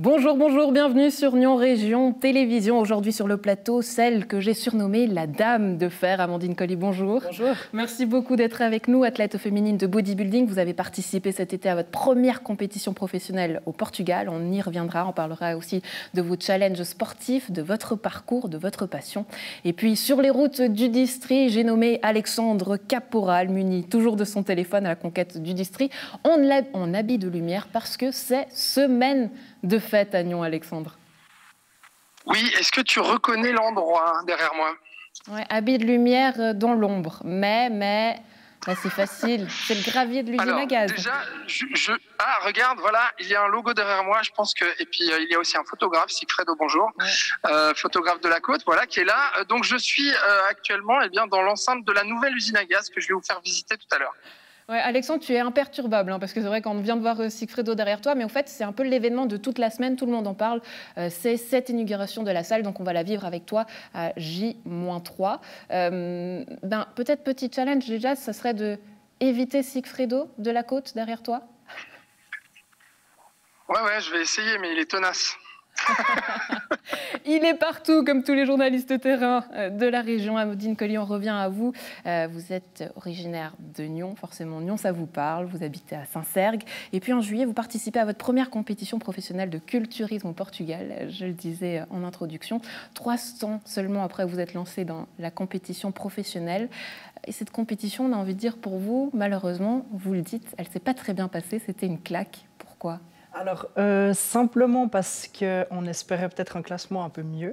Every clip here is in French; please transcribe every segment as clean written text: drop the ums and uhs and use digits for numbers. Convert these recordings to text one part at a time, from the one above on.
Bonjour, bonjour, bienvenue sur Nyon Région Télévision. Aujourd'hui sur le plateau, celle que j'ai surnommée la Dame de Fer, Amandine Colli, bonjour. Bonjour. Merci beaucoup d'être avec nous, athlète féminine de bodybuilding. Vous avez participé cet été à votre première compétition professionnelle au Portugal. On y reviendra, on parlera aussi de vos challenges sportifs, de votre parcours, de votre passion. Et puis sur les routes du district, j'ai nommé Alexandre Caporal, muni toujours de son téléphone à la conquête du district, en habit de lumière parce que c'est semaine de fête à Nyon, Alexandre. Oui, est-ce que tu reconnais l'endroit derrière moi? Ouais, habit de lumière dans l'ombre, mais là, c'est facile, c'est le gravier de l'usine à gaz. Déjà, regarde, voilà, il y a un logo derrière moi, je pense que, et puis il y a aussi un photographe, Sigfredo, bonjour, ouais. Photographe de la côte, voilà, qui est là. Donc je suis actuellement dans l'enceinte de la nouvelle usine à gaz que je vais vous faire visiter tout à l'heure. Ouais, Alexandre, tu es imperturbable, hein, parce que c'est vrai qu'on vient de voir Sigfredo derrière toi, mais en fait, c'est un peu l'événement de toute la semaine, tout le monde en parle. C'est cette inauguration de la salle, donc on va la vivre avec toi à J-3. Peut-être petit challenge déjà, ça serait d'éviter Sigfredo de la côte derrière toi. Ouais, je vais essayer, mais il est tenace. Il est partout, comme tous les journalistes terrain de la région. Amandine Colli, on revient à vous. Vous êtes originaire de Nyon, forcément Nyon, ça vous parle. Vous habitez à Saint-Cergue. Et puis en juillet, vous participez à votre première compétition professionnelle de culturisme au Portugal. Je le disais en introduction. 3 ans seulement après, vous êtes lancé dans la compétition professionnelle. Et cette compétition, on a envie de dire pour vous, malheureusement, vous le dites, elle ne s'est pas très bien passée. C'était une claque. Pourquoi ? Alors, simplement parce qu'on espérait peut-être un classement un peu mieux.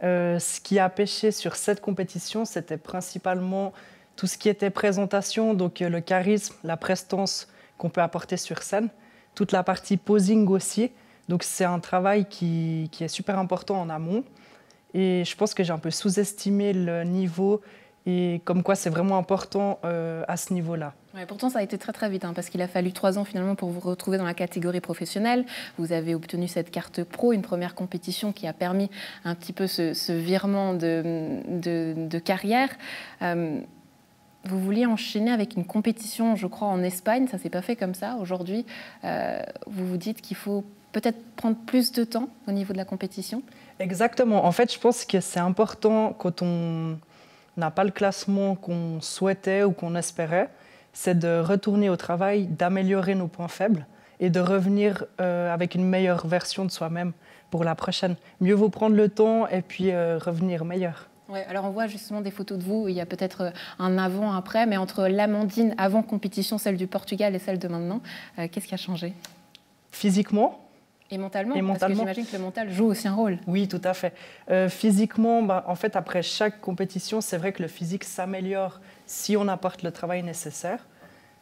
Ce qui a pêché sur cette compétition, c'était principalement tout ce qui était présentation, donc le charisme, la prestance qu'on peut apporter sur scène, toute la partie posing aussi. Donc, c'est un travail qui est super important en amont. Et je pense que j'ai un peu sous-estimé le niveau et comme quoi c'est vraiment important à ce niveau-là. Ouais, pourtant, ça a été très très vite, hein, parce qu'il a fallu 3 ans finalement pour vous retrouver dans la catégorie professionnelle. Vous avez obtenu cette carte pro, une première compétition qui a permis un petit peu ce virement de carrière. Vous vouliez enchaîner avec une compétition, je crois, en Espagne. Ça ne s'est pas fait comme ça. Aujourd'hui, vous vous dites qu'il faut peut-être prendre plus de temps au niveau de la compétition. Exactement. En fait, je pense que c'est important quand on n'a pas le classement qu'on souhaitait ou qu'on espérait, c'est de retourner au travail, d'améliorer nos points faibles et de revenir avec une meilleure version de soi-même pour la prochaine. Mieux vaut prendre le temps et puis revenir meilleur. Ouais, alors on voit justement des photos de vous, il y a peut-être un avant, après, mais entre l'Amandine avant compétition, celle du Portugal et celle de maintenant, qu'est-ce qui a changé ? Physiquement. Et mentalement, parce que j'imagine que le mental joue aussi un rôle. Oui, tout à fait. Physiquement, en fait, après chaque compétition, c'est vrai que le physique s'améliore si on apporte le travail nécessaire.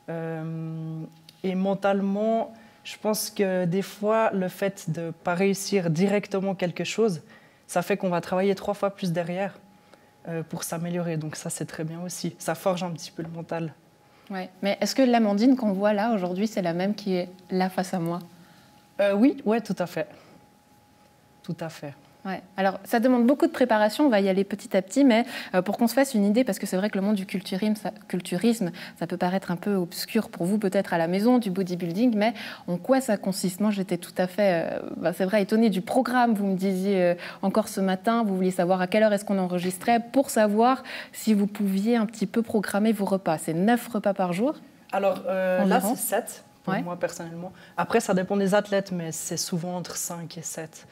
Et mentalement, je pense que des fois, le fait de ne pas réussir directement quelque chose, ça fait qu'on va travailler 3 fois plus derrière pour s'améliorer. Donc ça, c'est très bien aussi. Ça forge un petit peu le mental. Ouais. Mais est-ce que l'Amandine qu'on voit là, aujourd'hui, c'est la même qui est là face à moi ? Oui, tout à fait. Tout à fait. Ouais. Alors, ça demande beaucoup de préparation, on va y aller petit à petit, mais pour qu'on se fasse une idée, parce que c'est vrai que le monde du culturisme, ça peut paraître un peu obscur pour vous, peut-être à la maison, du bodybuilding, mais en quoi ça consiste ? Moi, j'étais tout à fait, c'est vrai, étonnée du programme. Vous me disiez encore ce matin, vous vouliez savoir à quelle heure est-ce qu'on enregistrait, pour savoir si vous pouviez un petit peu programmer vos repas. C'est 9 repas par jour ? Alors, là, c'est 7. Pour ouais. moi, personnellement. Après, ça dépend des athlètes, mais c'est souvent entre 5 et 7.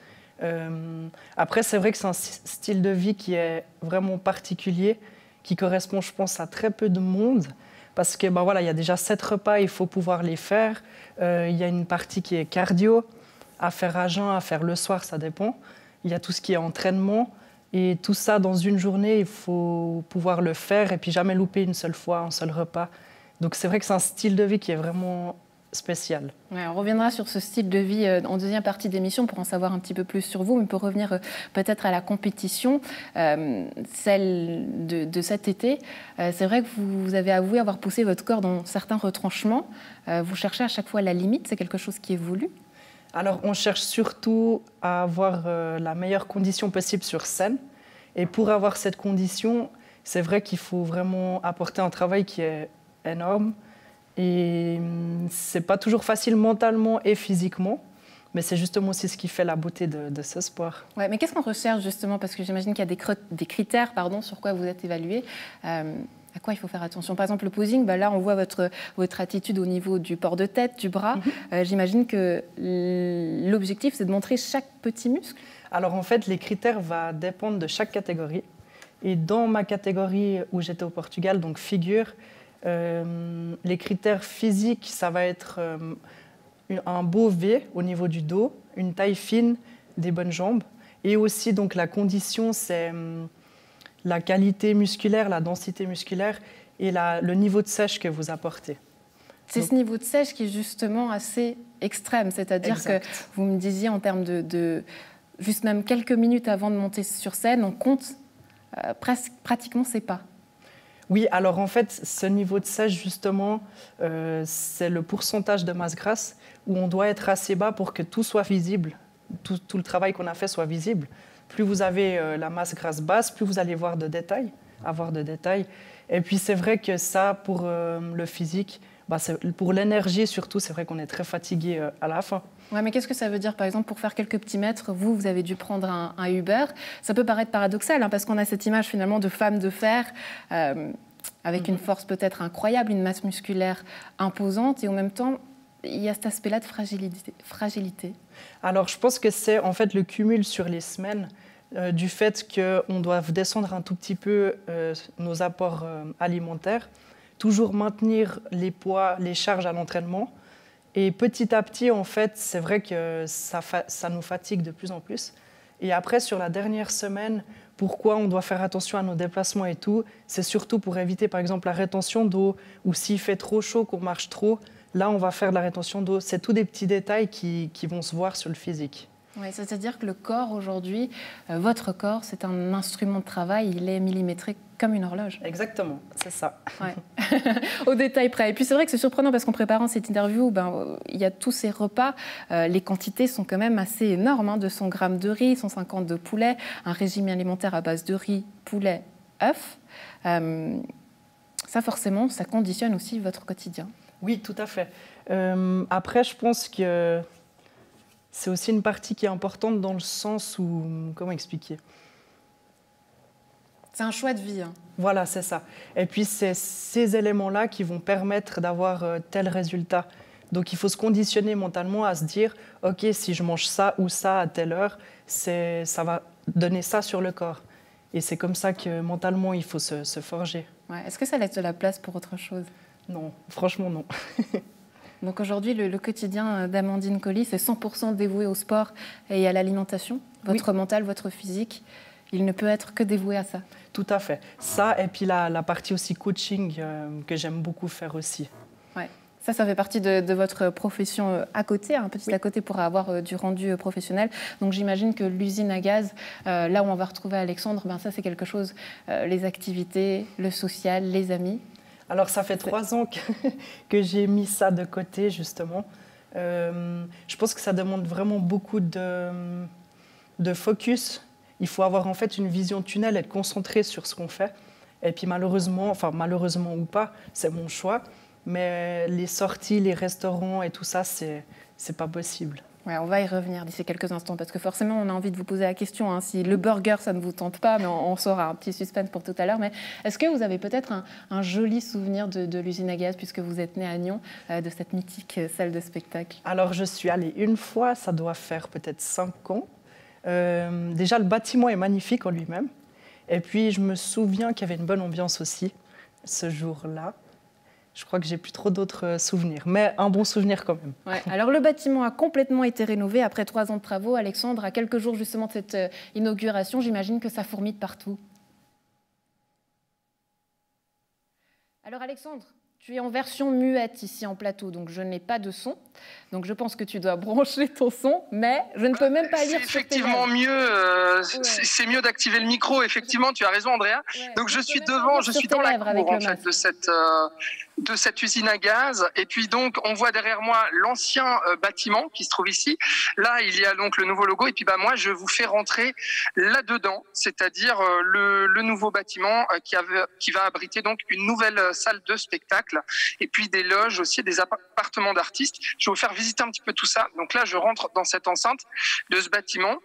Après, c'est vrai que c'est un style de vie qui est vraiment particulier, qui correspond, je pense, à très peu de monde. Parce que, voilà, il y a déjà 7 repas, il faut pouvoir les faire. Il y a une partie qui est cardio, à faire à jeun, à faire le soir, ça dépend. Il y a tout ce qui est entraînement. Et tout ça, dans une journée, il faut pouvoir le faire et puis jamais louper une seule fois, un seul repas. Donc, c'est vrai que c'est un style de vie qui est vraiment spécial. Ouais, on reviendra sur ce style de vie en deuxième partie d'émission pour en savoir un petit peu plus sur vous, mais pour revenir peut-être à la compétition, celle de cet été. C'est vrai que vous avez avoué avoir poussé votre corps dans certains retranchements. Vous cherchez à chaque fois la limite, c'est quelque chose qui est voulu ? Alors, on cherche surtout à avoir la meilleure condition possible sur scène. Et pour avoir cette condition, c'est vrai qu'il faut vraiment apporter un travail qui est énorme. Et c'est pas toujours facile mentalement et physiquement. Mais c'est justement aussi ce qui fait la beauté de ce sport. Ouais, mais qu'est-ce qu'on recherche justement? Parce que j'imagine qu'il y a des critères sur quoi vous êtes évalué. À quoi il faut faire attention? Par exemple, le posing, là, on voit votre attitude au niveau du port de tête, du bras. J'imagine que l'objectif, c'est de montrer chaque petit muscle. Alors, en fait, les critères vont dépendre de chaque catégorie. Et dans ma catégorie où j'étais au Portugal, donc figure, les critères physiques, ça va être un beau V au niveau du dos, une taille fine, des bonnes jambes. Et aussi, donc, la condition, c'est la qualité musculaire, la densité musculaire et le niveau de sèche que vous apportez. C'est ce niveau de sèche qui est justement assez extrême, c'est-à-dire que vous me disiez en termes de juste même quelques minutes avant de monter sur scène, on compte pratiquement ses pas. Oui, alors en fait, ce niveau de sèche, justement, c'est le pourcentage de masse grasse où on doit être assez bas pour que tout soit visible, tout le travail qu'on a fait soit visible. Plus vous avez la masse grasse basse, plus vous allez avoir de détails. Et puis c'est vrai que ça, pour le physique, pour l'énergie surtout, c'est vrai qu'on est très fatigué à la fin. Ouais, mais qu'est-ce que ça veut dire, par exemple, pour faire quelques petits mètres, vous avez dû prendre un Uber. Ça peut paraître paradoxal, parce qu'on a cette image finalement de femme de fer, avec une force peut-être incroyable, une masse musculaire imposante, et en même temps, il y a cet aspect-là de fragilité. Alors, je pense que c'est en fait le cumul sur les semaines du fait qu'on doit descendre un tout petit peu nos apports alimentaires, toujours maintenir les poids, les charges à l'entraînement. Et petit à petit, en fait, c'est vrai que ça nous fatigue de plus en plus. Et après, sur la dernière semaine, pourquoi on doit faire attention à nos déplacements et tout, c'est surtout pour éviter, par exemple, la rétention d'eau, ou s'il fait trop chaud, qu'on marche trop, là, on va faire de la rétention d'eau. C'est tous des petits détails qui vont se voir sur le physique. Oui, c'est-à-dire que le corps, aujourd'hui, votre corps, c'est un instrument de travail, il est millimétré comme une horloge. Exactement, c'est ça. Ouais. Au détail près. Et puis c'est vrai que c'est surprenant parce qu'en préparant cette interview, il y a tous ces repas, les quantités sont quand même assez énormes, 200 grammes de riz, 150 de poulet, un régime alimentaire à base de riz, poulet, œufs. Ça, forcément, ça conditionne aussi votre quotidien. Oui, tout à fait. Après, je pense que c'est aussi une partie qui est importante dans le sens où... Comment expliquer ? C'est un choix de vie. Voilà, c'est ça. Et puis, c'est ces éléments-là qui vont permettre d'avoir tel résultat. Donc, il faut se conditionner mentalement à se dire « Ok, si je mange ça ou ça à telle heure, ça va donner ça sur le corps. » Et c'est comme ça que mentalement, il faut se forger. Ouais. Est-ce que ça laisse de la place pour autre chose ? Non, franchement, non. Donc aujourd'hui, le quotidien d'Amandine Colly, c'est 100% dévoué au sport et à l'alimentation. Votre mental, votre physique, il ne peut être que dévoué à ça. Tout à fait. Ça, et puis la partie aussi coaching que j'aime beaucoup faire aussi. Ouais. Ça fait partie de votre profession à côté, un petit à côté pour avoir du rendu professionnel. Donc j'imagine que l'usine à gaz, là où on va retrouver Alexandre, ça c'est quelque chose, les activités, le social, les amis. Alors, ça fait 3 ans que j'ai mis ça de côté, justement. Je pense que ça demande vraiment beaucoup de focus. Il faut avoir en fait une vision tunnel, être concentré sur ce qu'on fait. Et puis malheureusement ou pas, c'est mon choix. Mais les sorties, les restaurants et tout ça, c'est pas possible. Ouais, on va y revenir d'ici quelques instants parce que forcément, on a envie de vous poser la question. Si le burger, ça ne vous tente pas, mais on saura un petit suspense pour tout à l'heure. Mais est-ce que vous avez peut-être un joli souvenir de l'usine à gaz, puisque vous êtes né à Nyon, de cette mythique salle de spectacle? Alors, je suis allée une fois, ça doit faire peut-être 5 ans. Déjà, le bâtiment est magnifique en lui-même. Et puis, je me souviens qu'il y avait une bonne ambiance aussi ce jour-là. Je crois que j'ai plus trop d'autres souvenirs, mais un bon souvenir quand même. Ouais. Alors le bâtiment a complètement été rénové après 3 ans de travaux. Alexandre, à quelques jours justement de cette inauguration, j'imagine que ça fourmille de partout. Alors Alexandre, tu es en version muette ici en plateau, donc je n'ai pas de son. Donc je pense que tu dois brancher ton son, mais je ne peux même pas lire. C'est effectivement mieux, c'est mieux d'activer le micro, effectivement, tu as raison Andrea. Ouais, donc je suis devant, je suis dans la cour en fait, de cette usine à gaz. Et puis donc, on voit derrière moi l'ancien bâtiment qui se trouve ici. Là, il y a donc le nouveau logo. Et puis moi, je vous fais rentrer là-dedans, c'est-à-dire le nouveau bâtiment qui va abriter donc une nouvelle salle de spectacle et puis des loges aussi, des appartements d'artistes. Je vais vous faire visiter un petit peu tout ça. Donc là, je rentre dans cette enceinte de ce bâtiment,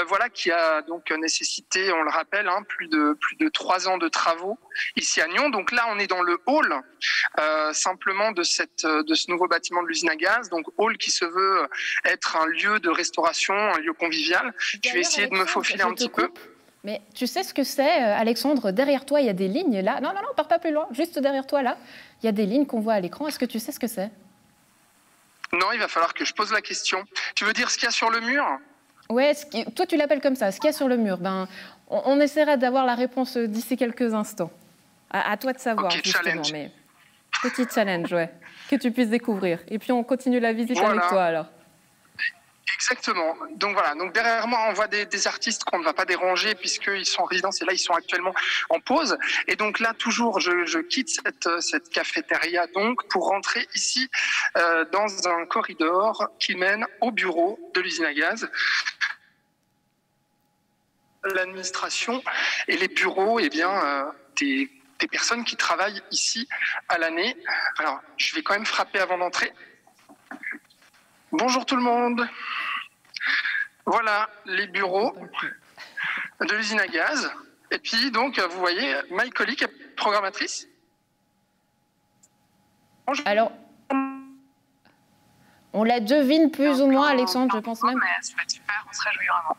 voilà, qui a donc nécessité, on le rappelle, plus de 3 ans de travaux ici à Nyon. Donc là, on est dans le hall simplement de ce nouveau bâtiment de l'usine à gaz. Donc hall qui se veut être un lieu de restauration, un lieu convivial. Je vais essayer de me faufiler un petit peu. Mais tu sais ce que c'est, Alexandre? Derrière toi, il y a des lignes là. Non, pars pas plus loin. Juste derrière toi là, il y a des lignes qu'on voit à l'écran. Est-ce que tu sais ce que c'est? Non, il va falloir que je pose la question. Tu veux dire ce qu'il y a sur le mur? Ouais, toi tu l'appelles comme ça, ce qu'il y a sur le mur. On essaiera d'avoir la réponse d'ici quelques instants. À toi de savoir, okay, justement. Challenge. Mais petit challenge, ouais, que tu puisses découvrir. Et puis on continue la visite avec toi alors. Exactement. Donc voilà. Donc derrière moi, on voit des artistes qu'on ne va pas déranger puisqu'ils sont en résidence et là, ils sont actuellement en pause. Et donc là, toujours, je quitte cette cafétéria donc pour rentrer ici dans un corridor qui mène au bureau de l'usine à gaz. L'administration et les bureaux, des personnes qui travaillent ici à l'année. Alors, je vais quand même frapper avant d'entrer. Bonjour tout le monde. Voilà les bureaux de l'usine à gaz. Et puis donc, vous voyez, Maï Colli, qui est programmatrice. Bonjour. Alors, on la devine plus ou moins, Alexandre, je pense même. Ça va être super, on se réjouit vraiment.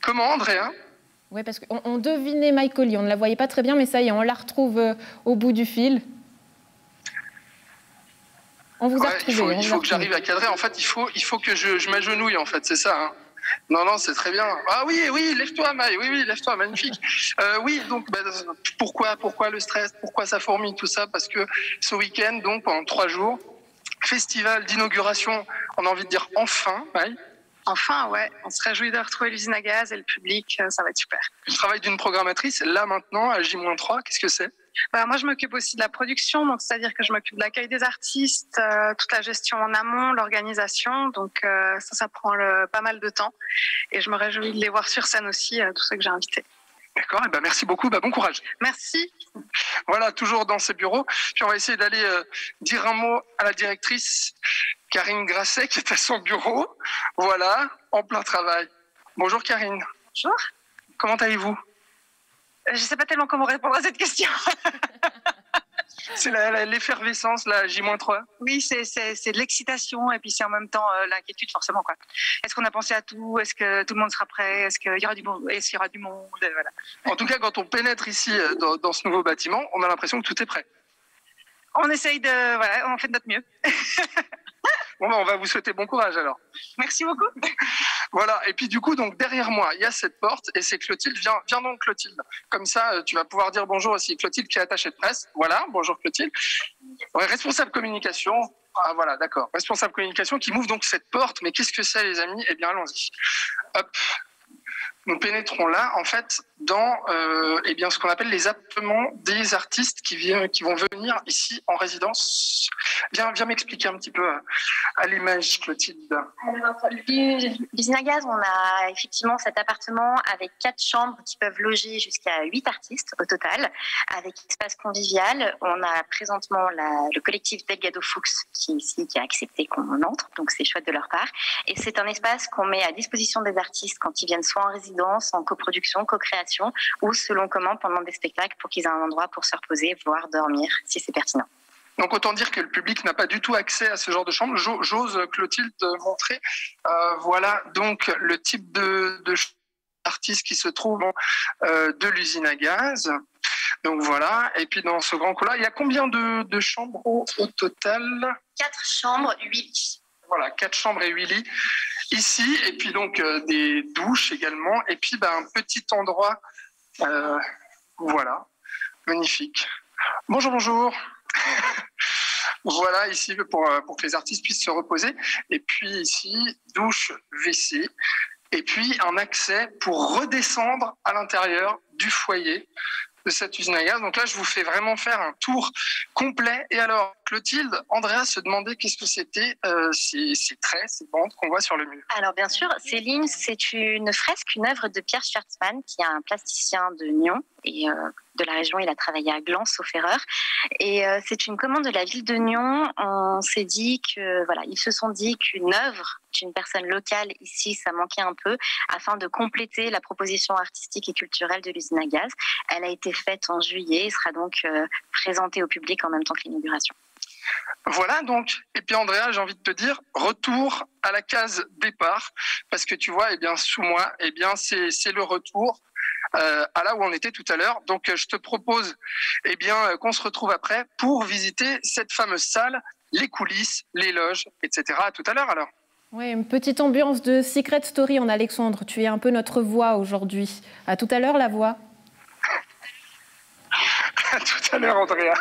Comment, Andrea? Oui, parce qu'on devinait Maï Colli, on ne la voyait pas très bien, mais ça y est, on la retrouve au bout du fil. On vous a retrouvé. Il faut que j'arrive à cadrer. En fait, il faut que je m'agenouille, en fait, c'est ça. Hein. Non, c'est très bien. Ah oui, lève-toi, Maï. Oui, lève-toi, magnifique. Oui, donc, pourquoi le stress? Pourquoi ça fourmille, tout ça? Parce que ce week-end, donc, pendant 3 jours, festival d'inauguration, on a envie de dire enfin, Maï. Enfin, ouais, on se réjouit de retrouver l'usine à gaz et le public, ça va être super. Le travail d'une programmatrice, là, maintenant, à J-3, qu'est-ce que c'est? Moi, je m'occupe aussi de la production, donc c'est-à-dire que je m'occupe de l'accueil des artistes, toute la gestion en amont, l'organisation. Donc ça prend pas mal de temps. Et je me réjouis de les voir sur scène aussi, tous ceux que j'ai invités. D'accord, merci beaucoup, bon courage. Merci. Voilà, toujours dans ces bureaux. Puis on va essayer d'aller dire un mot à la directrice Karine Grasset qui est à son bureau. Voilà, en plein travail. Bonjour Karine. Bonjour. Comment allez-vous? Je ne sais pas tellement comment répondre à cette question. C'est l'effervescence, la J-3. Oui, c'est de l'excitation et puis c'est en même temps l'inquiétude forcément, quoi. Est-ce qu'on a pensé à tout? Est-ce que tout le monde sera prêt? Est-ce qu'il y aura du monde? Est-ce qu'il y aura du monde? Voilà. En tout cas, quand on pénètre ici dans ce nouveau bâtiment, on a l'impression que tout est prêt. On essaye on fait de notre mieux. Bon, on va vous souhaiter bon courage alors. Merci beaucoup. Voilà, et puis du coup, donc derrière moi, il y a cette porte et c'est Clotilde. Viens donc Clotilde. Comme ça, tu vas pouvoir dire bonjour aussi. Clotilde qui est attachée de presse. Voilà, bonjour Clotilde. Ouais, responsable communication. Ah voilà, d'accord. Responsable communication qui m'ouvre donc cette porte. Mais qu'est-ce que c'est les amis? Eh bien, allons-y. Hop. Nous pénétrons là, en fait, dans ce qu'on appelle les appartements des artistes qui vont venir ici en résidence. Viens m'expliquer un petit peu à l'image, Clotilde. Alors, l'usine à gaz, on a effectivement cet appartement avec 4 chambres qui peuvent loger jusqu'à 8 artistes au total, avec espace convivial. On a présentement le collectif Delgado Fuchs qui a accepté qu'on entre, donc c'est chouette de leur part. Et c'est un espace qu'on met à disposition des artistes quand ils viennent soit en résidence, en coproduction, co-création ou selon comment pendant des spectacles pour qu'ils aient un endroit pour se reposer, voire dormir si c'est pertinent. Donc autant dire que le public n'a pas du tout accès à ce genre de chambre. J'ose, Clotilde, montrer. Voilà donc le type de artistes qui se trouvent de l'usine à gaz. Donc voilà. Et puis dans ce grand couloir, il y a combien de chambres au total? 4 chambres, 8 lits. Voilà, 4 chambres et 8 lits ici, et puis donc des douches également, et puis un petit endroit, voilà, magnifique. Bonjour. Voilà, ici pour que les artistes puissent se reposer, et puis ici, douche, WC, et puis un accès pour redescendre à l'intérieur du foyer. cette usine à gaz. Donc là, je vous fais vraiment faire un tour complet. Et alors, Clotilde, Andrea se demandait qu'est-ce que c'était ces traits, ces bandes qu'on voit sur le mur. Alors bien sûr, ces lignes, c'est une fresque, une œuvre de Pierre Schwarzmann, qui est un plasticien de Nyon et de la région. Il a travaillé à Gland, sauf erreur. Et c'est une commande de la ville de Nyon. On s'est dit que, voilà, ils se sont dit qu'une œuvre d'une personne locale ici, ça manquait un peu, afin de compléter la proposition artistique et culturelle de l'usine à gaz. Elle a été faite en juillet et sera donc présentée au public en même temps que l'inauguration. Voilà donc, et puis Andrea, j'ai envie de te dire, retour à la case départ, parce que tu vois, eh bien, sous moi, eh bien, c'est le retour à là où on était tout à l'heure. Donc je te propose eh bien, qu'on se retrouve après pour visiter cette fameuse salle, les coulisses, les loges, etc. À tout à l'heure alors. Oui, une petite ambiance de Secret Story en Alexandre. Tu es un peu notre voix aujourd'hui. À tout à l'heure, la voix. À tout à l'heure, Andrea.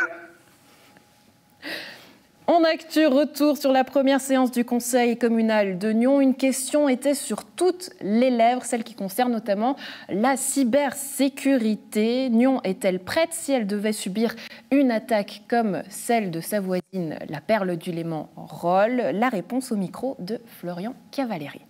En actu, retour sur la première séance du Conseil communal de Nyon. Une question était sur toutes les lèvres, celle qui concerne notamment la cybersécurité. Nyon est-elle prête si elle devait subir une attaque comme celle de sa voisine, la Perle du Léman, Rolle? La réponse au micro de Florian Cavalieri.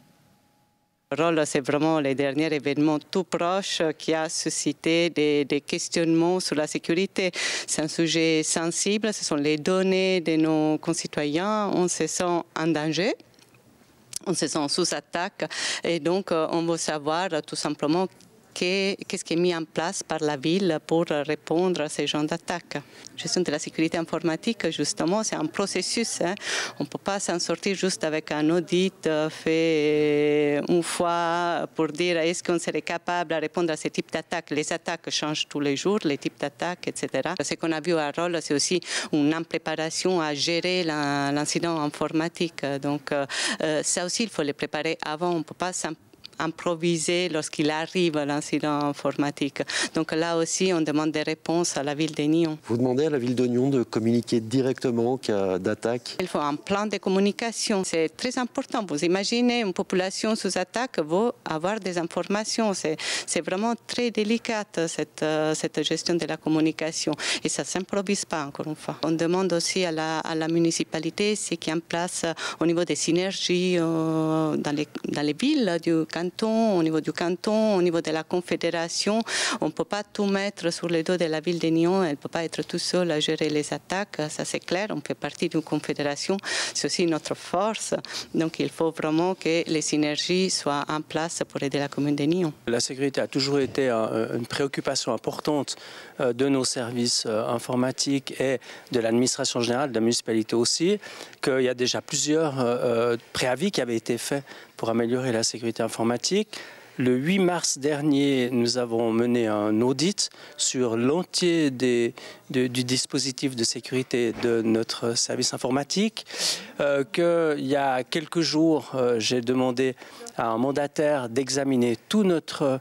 Rolle, c'est vraiment le dernier événement tout proche qui a suscité des questionnements sur la sécurité. C'est un sujet sensible, ce sont les données de nos concitoyens. On se sent en danger, on se sent sous attaque et donc on veut savoir tout simplement qu'est-ce qui est mis en place par la ville pour répondre à ces genres d'attaques. La gestion de la sécurité informatique, justement, c'est un processus. On ne peut pas s'en sortir juste avec un audit fait une fois pour dire est-ce qu'on serait capable de répondre à ce type d'attaques. Les attaques changent tous les jours, les types d'attaques, etc. Ce qu'on a vu à Rolle, c'est aussi une impréparation à gérer l'incident informatique. Donc ça aussi, il faut le préparer avant. On ne peut pas improviser lorsqu'il arrive l'incident informatique. Donc là aussi, on demande des réponses à la ville de Nyon. Vous demandez à la ville de Nyon de communiquer directement en cas d'attaque? Il faut un plan de communication. C'est très important. Vous imaginez une population sous attaque veut avoir des informations. C'est vraiment très délicat cette gestion de la communication. Et ça ne s'improvise pas, encore une fois. On demande aussi à la municipalité ce qui est en place au niveau des synergies dans les villes du canton, au niveau du canton, au niveau de la confédération. On ne peut pas tout mettre sur le dos de la ville de Nyon. Elle ne peut pas être tout seule à gérer les attaques. Ça, c'est clair. On fait partie d'une confédération. C'est aussi notre force. Donc, il faut vraiment que les synergies soient en place pour aider la commune de Nyon. La sécurité a toujours été une préoccupation importante de nos services informatiques et de l'administration générale, de la municipalité aussi, qu'il y a déjà plusieurs préavis qui avaient été faits pour améliorer la sécurité informatique. Le 8 mars dernier, nous avons mené un audit sur l'entier du dispositif de sécurité de notre service informatique. Il y a quelques jours, j'ai demandé à un mandataire d'examiner tout notre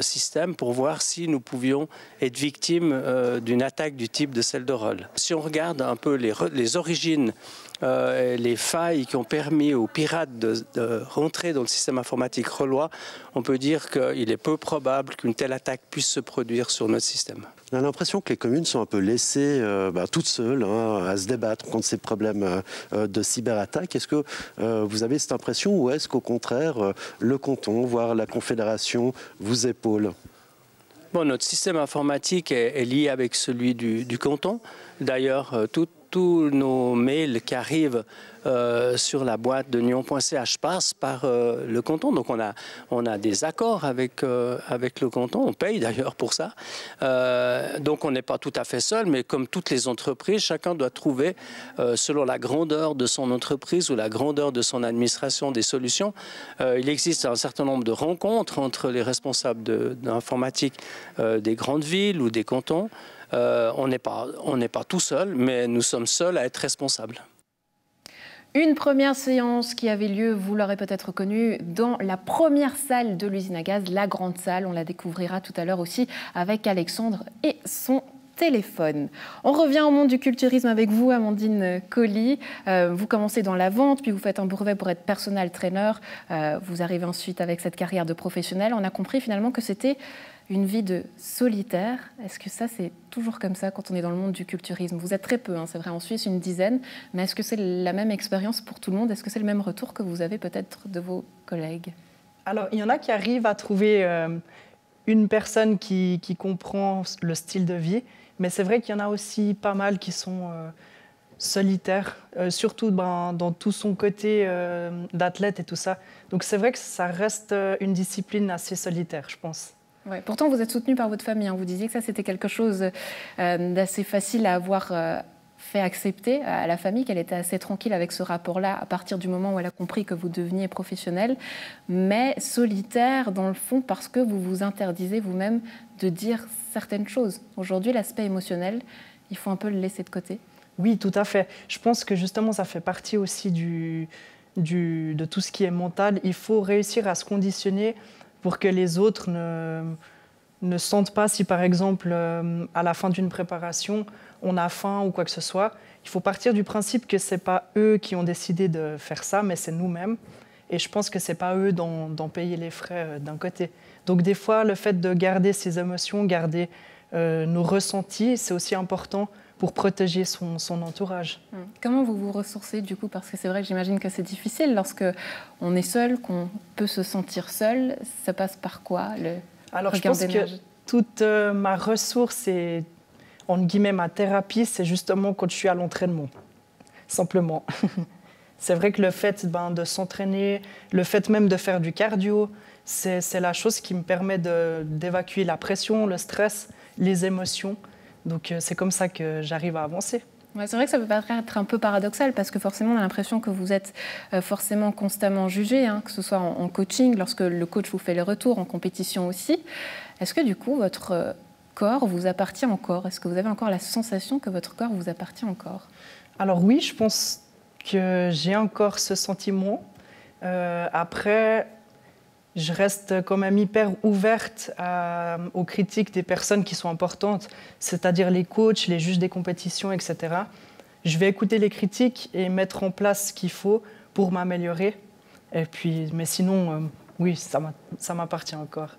système pour voir si nous pouvions être victimes d'une attaque du type de celle de Rolle. Si on regarde un peu les origines, les failles qui ont permis aux pirates de rentrer dans le système informatique rollois, on peut dire qu'il est peu probable qu'une telle attaque puisse se produire sur notre système. On a l'impression que les communes sont un peu laissées toutes seules à se débattre contre ces problèmes de cyberattaque. Est-ce que vous avez cette impression ou est-ce qu'au contraire, le canton, voire la confédération, vous épaule? Bon, notre système informatique est lié avec celui du canton. D'ailleurs, tous nos mails qui arrivent sur la boîte de nyon.ch passent par le canton. Donc on a des accords avec le canton. On paye d'ailleurs pour ça. Donc on n'est pas tout à fait seul, mais comme toutes les entreprises, chacun doit trouver, selon la grandeur de son entreprise ou la grandeur de son administration, des solutions. Il existe un certain nombre de rencontres entre les responsables d'informatique des grandes villes ou des cantons. On n'est pas tout seul, mais nous sommes seuls à être responsables. Une première séance qui avait lieu, vous l'aurez peut-être connue, dans la première salle de l'usine à gaz, la grande salle. On la découvrira tout à l'heure aussi avec Alexandre et son téléphone. On revient au monde du culturisme avec vous, Amandine Colli. Vous commencez dans la vente, puis vous faites un brevet pour être personal trainer. Vous arrivez ensuite avec cette carrière de professionnel. On a compris finalement que c'était une vie de solitaire. Est-ce que ça, c'est toujours comme ça quand on est dans le monde du culturisme? Vous êtes très peu, hein, c'est vrai, en Suisse, une dizaine, mais est-ce que c'est la même expérience pour tout le monde? Est-ce que c'est le même retour que vous avez peut-être de vos collègues? Alors, il y en a qui arrivent à trouver une personne qui comprend le style de vie, mais c'est vrai qu'il y en a aussi pas mal qui sont solitaires, surtout dans tout son côté d'athlète et tout ça. Donc c'est vrai que ça reste une discipline assez solitaire, je pense. Ouais, pourtant, vous êtes soutenu par votre famille, hein. Vous disiez que ça, c'était quelque chose d'assez facile à avoir fait accepter à la famille, qu'elle était assez tranquille avec ce rapport-là à partir du moment où elle a compris que vous deveniez professionnel, mais solitaire dans le fond parce que vous vous interdisez vous-même de dire certaines choses. Aujourd'hui, l'aspect émotionnel, il faut un peu le laisser de côté. Oui, tout à fait. Je pense que justement, ça fait partie aussi de tout ce qui est mental. Il faut réussir à se conditionner pour que les autres ne sentent pas si, par exemple, à la fin d'une préparation, on a faim ou quoi que ce soit. Il faut partir du principe que ce n'est pas eux qui ont décidé de faire ça, mais c'est nous-mêmes. Et je pense que ce n'est pas eux d'en payer les frais d'un côté. Donc des fois, le fait de garder ses émotions, garder nos ressentis, c'est aussi important pour protéger son entourage. Comment vous vous ressourcez du coup? Parce que c'est vrai que j'imagine que c'est difficile lorsque on est seul, qu'on peut se sentir seul. Ça passe par quoi? Alors je pense que toute ma ressource et entre guillemets ma thérapie, c'est justement quand je suis à l'entraînement, simplement. C'est vrai que le fait de s'entraîner, le fait même de faire du cardio, c'est la chose qui me permet d'évacuer la pression, le stress, les émotions. Donc c'est comme ça que j'arrive à avancer. Ouais, c'est vrai que ça peut paraître un peu paradoxal parce que forcément on a l'impression que vous êtes forcément constamment jugé, hein, que ce soit en coaching, lorsque le coach vous fait les retours, en compétition aussi. Est-ce que du coup votre corps vous appartient encore? Est-ce que vous avez encore la sensation que votre corps vous appartient encore? Alors oui, je pense que j'ai encore ce sentiment. Après, je reste quand même hyper ouverte aux critiques des personnes qui sont importantes, c'est-à-dire les coachs, les juges des compétitions, etc. Je vais écouter les critiques et mettre en place ce qu'il faut pour m'améliorer. Et puis, mais sinon, oui, ça m'appartient encore.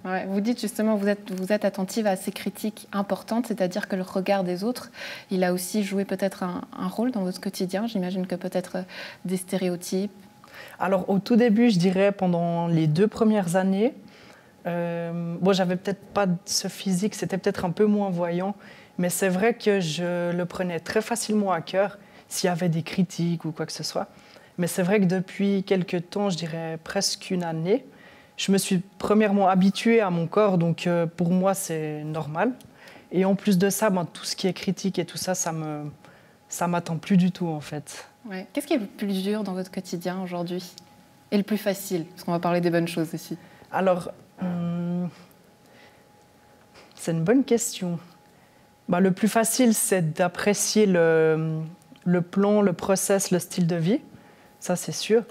Ouais, vous dites justement, vous êtes attentive à ces critiques importantes, c'est-à-dire que le regard des autres, il a aussi joué peut-être un rôle dans votre quotidien. J'imagine que peut-être des stéréotypes. Alors au tout début, je dirais pendant les 2 premières années, j'avais peut-être pas ce physique, c'était peut-être un peu moins voyant, mais c'est vrai que je le prenais très facilement à cœur s'il y avait des critiques ou quoi que ce soit. Mais c'est vrai que depuis quelques temps, je dirais presque une année, je me suis premièrement habituée à mon corps, donc pour moi c'est normal. Et en plus de ça, tout ce qui est critique et tout ça, ça m'attend plus du tout en fait. Ouais. Qu'est-ce qui est le plus dur dans votre quotidien aujourd'hui? Et le plus facile? Parce qu'on va parler des bonnes choses aussi. Alors, c'est une bonne question. Le plus facile, c'est d'apprécier le plan, le process, le style de vie. Ça, c'est sûr.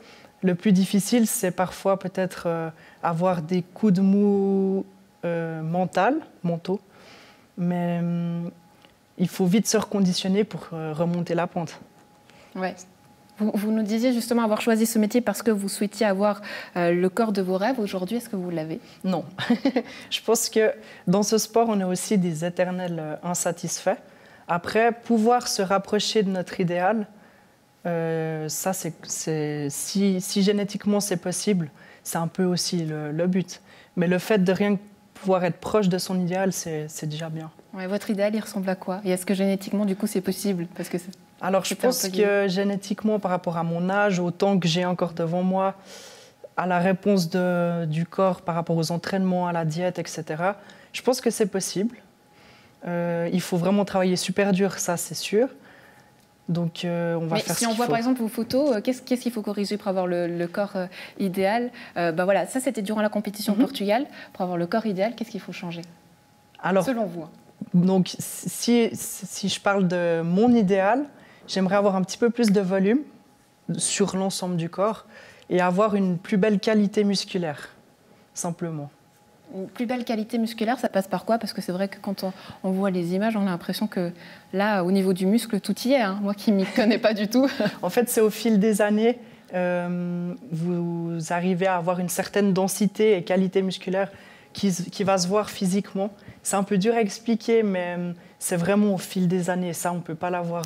Le plus difficile, c'est parfois peut-être avoir des coups de mou mentaux. Mais il faut vite se reconditionner pour remonter la pente. Ouais. Vous nous disiez justement avoir choisi ce métier parce que vous souhaitiez avoir le corps de vos rêves. Aujourd'hui, est-ce que vous l'avez? Non. Je pense que dans ce sport, on est aussi des éternels insatisfaits. Après, pouvoir se rapprocher de notre idéal, ça, si génétiquement c'est possible, c'est un peu aussi le but. Mais le fait de rien pouvoir être proche de son idéal, c'est déjà bien. Ouais, votre idéal, il ressemble à quoi? Et est-ce que génétiquement, du coup, c'est possible? Parce que alors, je pense que génétiquement, par rapport à mon âge, au temps que j'ai encore devant moi, à la réponse du corps par rapport aux entraînements, à la diète, etc., je pense que c'est possible. Il faut vraiment travailler super dur, ça, c'est sûr. Donc, on va faire ce qu'il faut. Mais si on voit, par exemple, vos photos, qu'est-ce qu'il faut corriger pour avoir le corps idéal? Voilà, ça, c'était durant la compétition au Portugal. Pour avoir le corps idéal, qu'est-ce qu'il faut changer? Alors, selon vous? Donc, si je parle de mon idéal, j'aimerais avoir un petit peu plus de volume sur l'ensemble du corps et avoir une plus belle qualité musculaire, simplement. Une plus belle qualité musculaire, ça passe par quoi? Parce que c'est vrai que quand on voit les images, on a l'impression que là, au niveau du muscle, tout y est. Hein. Moi qui ne m'y connais pas du tout. En fait, c'est au fil des années, vous arrivez à avoir une certaine densité et qualité musculaire qui va se voir physiquement. C'est un peu dur à expliquer, mais c'est vraiment au fil des années. Ça, on ne peut pas l'avoir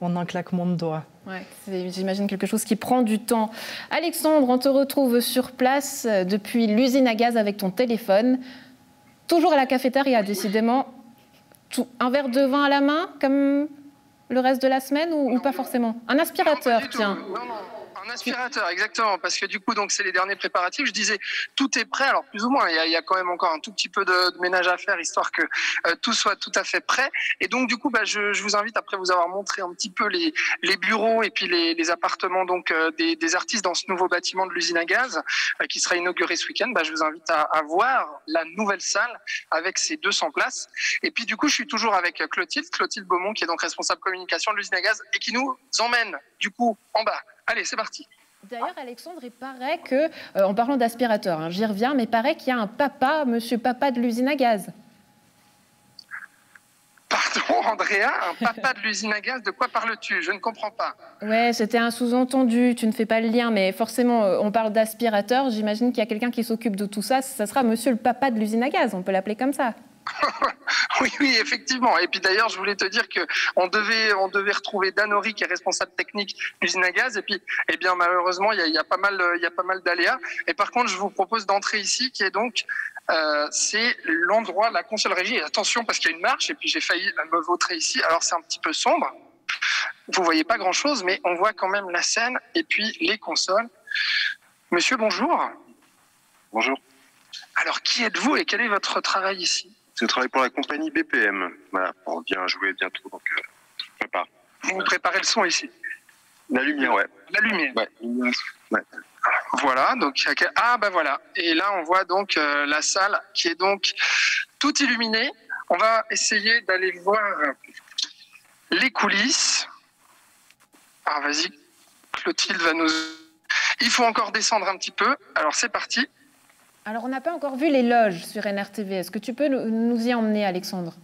en un claquement de doigts. Ouais, c'est, j'imagine, quelque chose qui prend du temps. Alexandre, on te retrouve sur place depuis l'usine à gaz avec ton téléphone. Toujours à la cafétéria, décidément. Un verre de vin à la main, comme le reste de la semaine, ou pas forcément? Un aspirateur, non, tiens. Non, un aspirateur, exactement, parce que du coup, donc c'est les derniers préparatifs. Je disais, tout est prêt, alors plus ou moins. Il y a quand même encore un tout petit peu de ménage à faire, histoire que tout soit tout à fait prêt. Et donc, du coup, je vous invite, après vous avoir montré un petit peu les bureaux et puis les appartements donc des artistes dans ce nouveau bâtiment de l'usine à gaz qui sera inauguré ce week-end. Je vous invite à voir la nouvelle salle avec ses 200 places. Et puis, du coup, je suis toujours avec Clotilde Beaumont, qui est donc responsable communication de l'usine à gaz et qui nous emmène, du coup, en bas. Allez, c'est parti. D'ailleurs, Alexandre, il paraît que, en parlant d'aspirateur, j'y reviens, mais il paraît qu'il y a un papa, monsieur papa de l'usine à gaz. Pardon, Andrea, un papa de l'usine à gaz, de quoi parles-tu? Je ne comprends pas. Ouais, c'était un sous-entendu, tu ne fais pas le lien, mais forcément, on parle d'aspirateur, j'imagine qu'il y a quelqu'un qui s'occupe de tout ça, ça sera monsieur le papa de l'usine à gaz, on peut l'appeler comme ça. Oui, effectivement. Et puis d'ailleurs, je voulais te dire que on devait retrouver Danori, qui est responsable technique d'usine à gaz. Et puis, eh bien, malheureusement, il y a pas mal d'aléas. Et par contre, je vous propose d'entrer ici, qui est donc c'est l'endroit, la console régie. Et attention, parce qu'il y a une marche. Et puis, j'ai failli me vautrer ici. Alors, c'est un petit peu sombre. Vous voyez pas grand-chose, mais on voit quand même la scène et puis les consoles. Monsieur, bonjour. Bonjour. Alors, qui êtes-vous et quel est votre travail ici? Je travaille pour la compagnie BPM. Voilà, on vient jouer bientôt, donc je prépare. Vous préparez le son ici? La lumière, ouais. La lumière. Ouais. Ouais. Voilà, donc voilà. Et là, on voit donc la salle qui est donc toute illuminée. On va essayer d'aller voir les coulisses. Alors vas-y, Clotilde va nous... Il faut encore descendre un petit peu. Alors c'est parti. Alors, on n'a pas encore vu les loges sur NRTV. Est-ce que tu peux nous y emmener, Alexandre?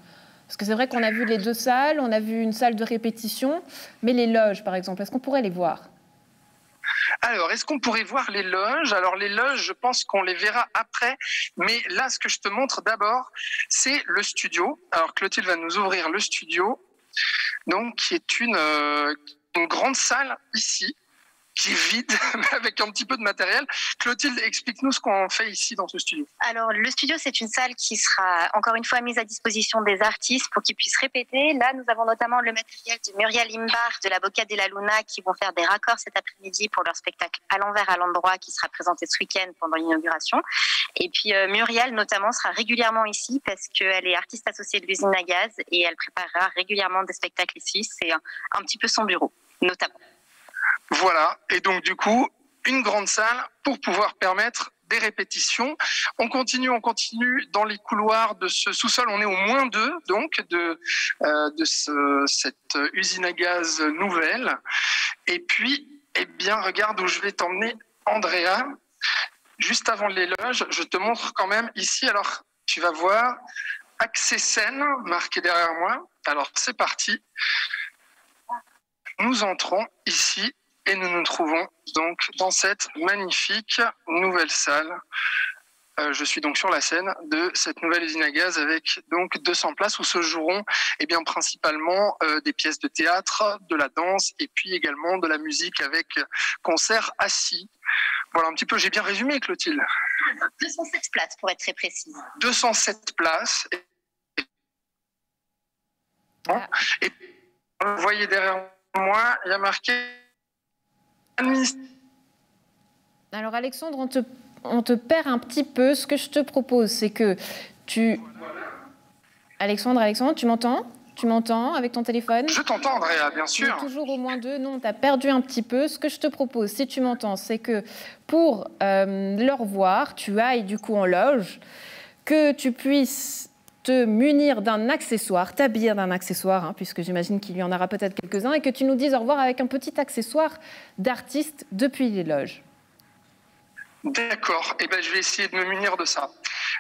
Parce que c'est vrai qu'on a vu les deux salles, on a vu une salle de répétition, mais les loges, par exemple, est-ce qu'on pourrait les voir? Alors, est-ce qu'on pourrait voir les loges? Alors, les loges, je pense qu'on les verra après. Mais là, ce que je te montre d'abord, c'est le studio. Alors, Clotilde va nous ouvrir le studio, donc qui est une grande salle ici, qui est vide, mais avec un petit peu de matériel. Clotilde, explique-nous ce qu'on fait ici dans ce studio. Alors, le studio, c'est une salle qui sera encore une fois mise à disposition des artistes pour qu'ils puissent répéter. Là, nous avons notamment le matériel de Muriel Imbar de la Boca de la Luna qui vont faire des raccords cet après-midi pour leur spectacle À l'envers, à l'endroit qui sera présenté ce week-end pendant l'inauguration. Et puis, Muriel, notamment, sera régulièrement ici parce qu'elle est artiste associée de l'usine à gaz et elle préparera régulièrement des spectacles ici. C'est un petit peu son bureau, notamment. Voilà, et donc du coup, une grande salle pour pouvoir permettre des répétitions. On continue dans les couloirs de ce sous-sol. On est au moins 2, donc, de cette usine à gaz nouvelle. Et puis, eh bien, regarde où je vais t'emmener, Andrea. Juste avant les loges, je te montre quand même ici. Alors, tu vas voir accès scène marqué derrière moi. Alors, c'est parti. Nous entrons ici. Et nous nous trouvons donc dans cette magnifique nouvelle salle. Je suis donc sur la scène de cette nouvelle usine à gaz avec donc 200 places où se joueront principalement des pièces de théâtre, de la danse et puis également de la musique avec concert assis. Voilà un petit peu, j'ai bien résumé, Clotilde. 207 places pour être très précise. 207 places. Et vous voyez derrière moi, il y a marqué... Alors Alexandre, on te perd un petit peu. Ce que je te propose, c'est que tu... Alexandre, tu m'entends? Tu m'entends avec ton téléphone? Je t'entends, Andrea, bien sûr. Toujours au moins 2. Non, tu as perdu un petit peu. Ce que je te propose, si tu m'entends, c'est que pour le revoir, tu ailles du coup en loge, que tu puisses te munir d'un accessoire, t'habiller d'un accessoire, puisque j'imagine qu'il y en aura peut-être quelques-uns, et que tu nous dises au revoir avec un petit accessoire d'artiste depuis les loges. D'accord, je vais essayer de me munir de ça.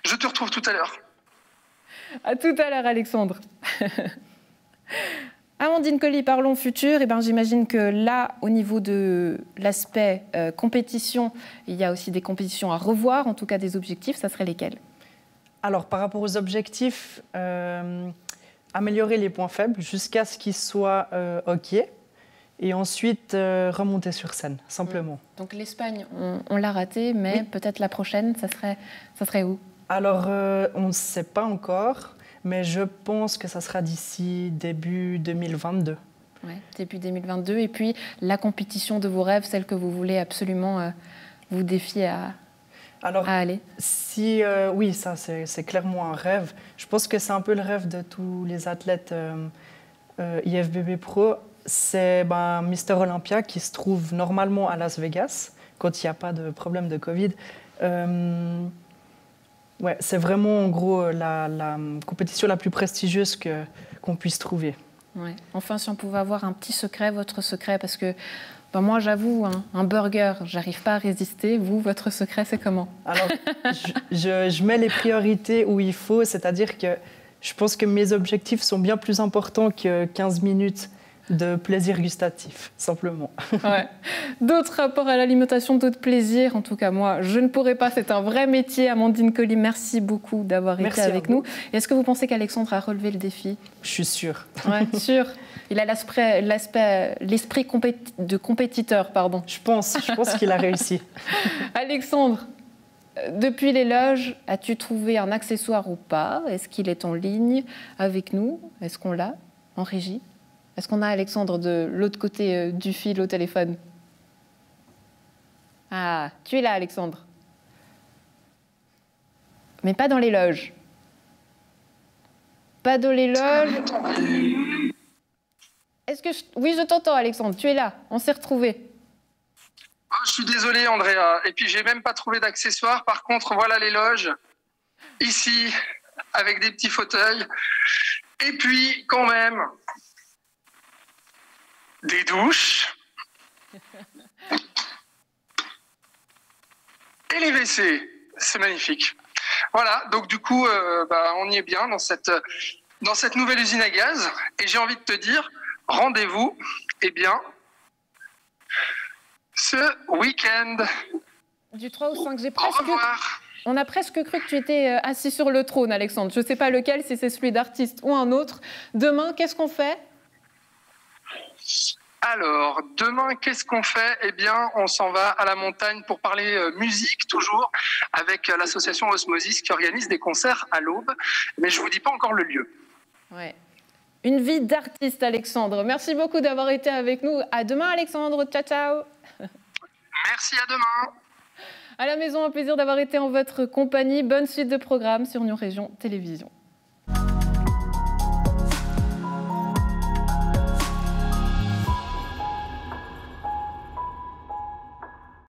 Je te retrouve tout à l'heure. À tout à l'heure, Alexandre. Amandine Colli, parlons futur. J'imagine que là, au niveau de l'aspect compétition, il y a aussi des compétitions à revoir, en tout cas des objectifs. Ça serait lesquels? Alors, par rapport aux objectifs, améliorer les points faibles jusqu'à ce qu'ils soient OK. Et ensuite, remonter sur scène, simplement. Donc l'Espagne, on l'a raté, mais oui. Peut-être la prochaine, ça serait où? Alors, on ne sait pas encore, mais je pense que ça sera d'ici début 2022. Ouais, début 2022. Et puis, la compétition de vos rêves, celle que vous voulez absolument vous défier à aller. Oui, ça, c'est clairement un rêve. Je pense que c'est un peu le rêve de tous les athlètes IFBB Pro. C'est Mister Olympia qui se trouve normalement à Las Vegas, quand il n'y a pas de problème de Covid. Ouais, c'est vraiment en gros la compétition la plus prestigieuse qu'on puisse trouver. Ouais. Enfin, si on pouvait avoir un petit secret, votre secret, parce que moi, j'avoue, un burger, j'arrive pas à résister. Vous, votre secret, c'est comment? Alors, je mets les priorités où il faut, c'est-à-dire que je pense que mes objectifs sont bien plus importants que 15 minutes de plaisir gustatif, simplement. Ouais. D'autres rapports à l'alimentation, d'autres plaisirs. En tout cas, moi, je ne pourrais pas. C'est un vrai métier. Amandine Colli, merci beaucoup d'avoir été avec nous. Est-ce que vous pensez qu'Alexandre a relevé le défi? Je suis sûre. Ouais, sûr. Il a l'esprit de compétiteur, pardon. Je pense qu'il a réussi. Alexandre, depuis les loges, as-tu trouvé un accessoire ou pas? Est-ce qu'il est en ligne avec nous? Est-ce qu'on l'a en régie? Est-ce qu'on a Alexandre de l'autre côté du fil au téléphone? Ah, tu es là, Alexandre. Mais pas dans les loges. Pas dans les loges. Oui, je t'entends, Alexandre. Tu es là. On s'est retrouvés. Oh, je suis désolé, Andrea. Et puis, j'ai même pas trouvé d'accessoires. Par contre, voilà les loges. Ici, avec des petits fauteuils. Et puis, quand même... des douches et les WC, c'est magnifique. Voilà, donc du coup, on y est bien dans cette nouvelle usine à gaz. Et j'ai envie de te dire, rendez-vous, ce week-end. Du 3 au 5, Au revoir. On a presque cru que tu étais assis sur le trône, Alexandre. Je ne sais pas lequel, si c'est celui d'artiste ou un autre. Demain, qu'est-ce qu'on fait ? Alors, demain, qu'est-ce qu'on fait? On s'en va à la montagne pour parler musique, toujours, avec l'association Osmosis qui organise des concerts à l'aube. Mais je ne vous dis pas encore le lieu. Ouais. Une vie d'artiste, Alexandre. Merci beaucoup d'avoir été avec nous. À demain, Alexandre. Ciao, ciao. Merci, à demain. À la maison, un plaisir d'avoir été en votre compagnie. Bonne suite de programme sur Nyon Région Télévision.